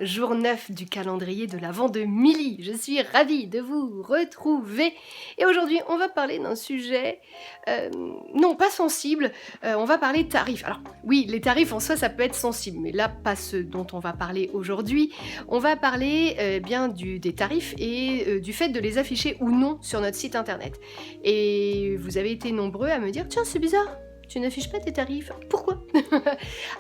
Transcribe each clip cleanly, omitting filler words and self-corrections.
jour 9 du calendrier de l'Avent de Milly. Je suis ravie de vous retrouver. Et aujourd'hui, on va parler d'un sujet, non pas sensible, on va parler tarifs. Alors oui, les tarifs en soi, ça peut être sensible, mais là, pas ce dont on va parler aujourd'hui. On va parler bien des tarifs et du fait de les afficher ou non sur notre site internet. Et vous avez été nombreux à me dire, tiens, c'est bizarre. Tu n'affiches pas tes tarifs. Pourquoi?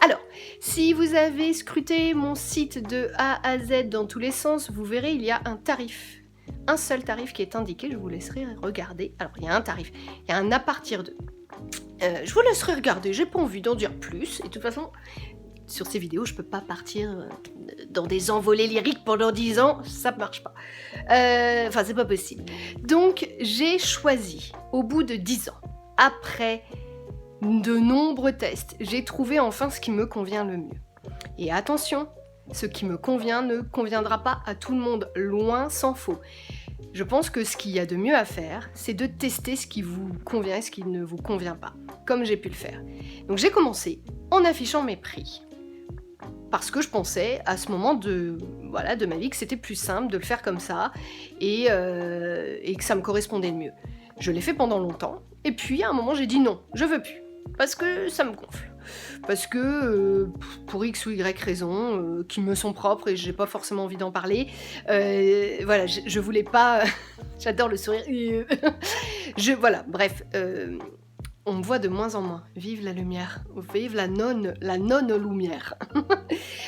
Alors, si vous avez scruté mon site de A à Z dans tous les sens, vous verrez, il y a un tarif. Un seul tarif qui est indiqué, je vous laisserai regarder. Alors, il y a un tarif, il y a un à partir de. Je vous laisserai regarder, j'ai pas envie d'en dire plus. Et de toute façon, sur ces vidéos, je peux pas partir dans des envolées lyriques pendant 10 ans, ça marche pas. Enfin, c'est pas possible. Donc, j'ai choisi, au bout de 10 ans, après de nombreux tests, j'ai trouvé enfin ce qui me convient le mieux. Et attention, ce qui me convient ne conviendra pas à tout le monde, loin s'en faut. Je pense que ce qu'il y a de mieux à faire, c'est de tester ce qui vous convient et ce qui ne vous convient pas, comme j'ai pu le faire. Donc j'ai commencé en affichant mes prix. Parce que je pensais à ce moment de ma vie que c'était plus simple de le faire comme ça et que ça me correspondait le mieux. Je l'ai fait pendant longtemps et puis à un moment j'ai dit non, je veux plus. Parce que ça me gonfle. Parce que, pour X ou Y raisons, qui me sont propres et j'ai pas forcément envie d'en parler, voilà, je voulais pas... J'adore le sourire. Voilà, bref, on me voit de moins en moins. Vive la lumière. Vive la non-lumière.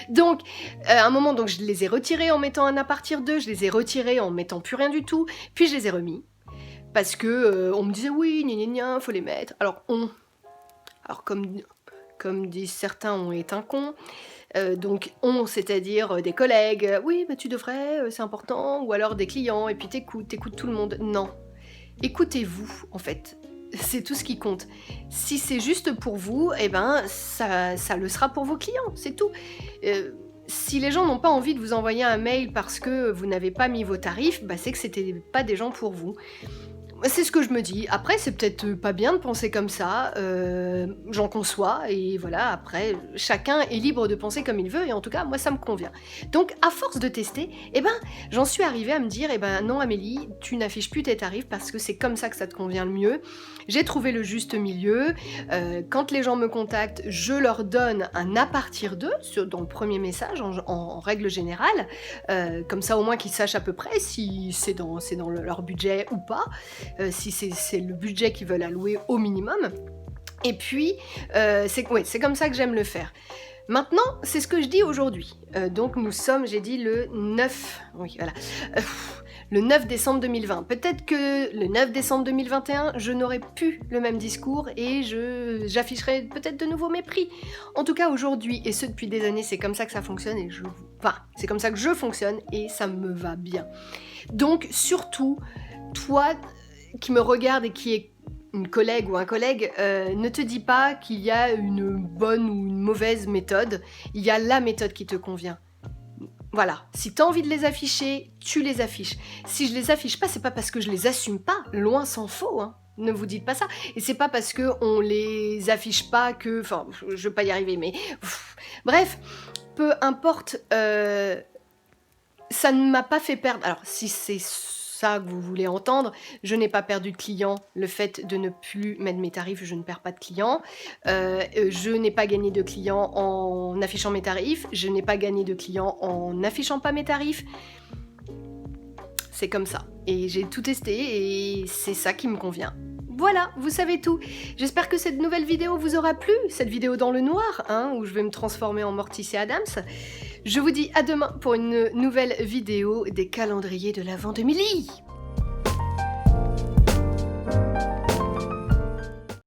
Donc, à un moment, donc, je les ai retirés en mettant un à partir d'eux, je les ai retirés en mettant plus rien du tout, puis je les ai remis. Parce que on me disait, oui, gna gna gna, faut les mettre. Alors, comme disent certains, on est un con. Donc on, c'est-à-dire des collègues, oui, mais tu devrais, c'est important, ou alors des clients, et puis t'écoutes tout le monde. Non, écoutez-vous, en fait. C'est tout ce qui compte. Si c'est juste pour vous, eh ben, ça le sera pour vos clients, c'est tout. Si les gens n'ont pas envie de vous envoyer un mail parce que vous n'avez pas mis vos tarifs, bah c'est que c'était pas des gens pour vous. C'est ce que je me dis. Après, c'est peut-être pas bien de penser comme ça, j'en conçois, et voilà, après, chacun est libre de penser comme il veut, et en tout cas, moi, ça me convient. Donc, à force de tester, eh ben, j'en suis arrivée à me dire, eh ben, non, Amélie, tu n'affiches plus tes tarifs parce que c'est comme ça que ça te convient le mieux. J'ai trouvé le juste milieu. Quand les gens me contactent, je leur donne un à partir d'eux, dans le premier message, en règle générale, comme ça, au moins, qu'ils sachent à peu près si c'est dans leur budget ou pas. Si c'est le budget qu'ils veulent allouer au minimum. Et puis, c'est comme ça que j'aime le faire. Maintenant, c'est ce que je dis aujourd'hui. Donc nous sommes, j'ai dit, le 9... Oui, voilà. Le 9 décembre 2020. Peut-être que le 9 décembre 2021, je n'aurai plus le même discours et j'afficherai peut-être de nouveau mes prix. En tout cas, aujourd'hui, et ce depuis des années, c'est comme ça que ça fonctionne et c'est comme ça que je fonctionne et ça me va bien. Donc, surtout, toi qui me regarde et qui est une collègue ou un collègue, ne te dis pas qu'il y a une bonne ou une mauvaise méthode. Il y a la méthode qui te convient. Voilà, si tu as envie de les afficher, tu les affiches. Si je les affiche pas, c'est pas parce que je les assume pas, loin s'en faut, hein. Ne vous dites pas ça. Et c'est pas parce qu'on les affiche pas que... Enfin, je vais pas y arriver, mais... Bref, peu importe, ça ne m'a pas fait perdre... Alors, si c'est ça que vous voulez entendre, je n'ai pas perdu de clients. Le fait de ne plus mettre mes tarifs, je ne perds pas de clients. Je n'ai pas gagné de clients en affichant mes tarifs. Je n'ai pas gagné de clients en n'affichant pas mes tarifs. C'est comme ça. Et j'ai tout testé et c'est ça qui me convient. Voilà, vous savez tout. J'espère que cette nouvelle vidéo vous aura plu, cette vidéo dans le noir, hein, où je vais me transformer en Morticia Addams. Je vous dis à demain pour une nouvelle vidéo des calendriers de l'Avent de Milly.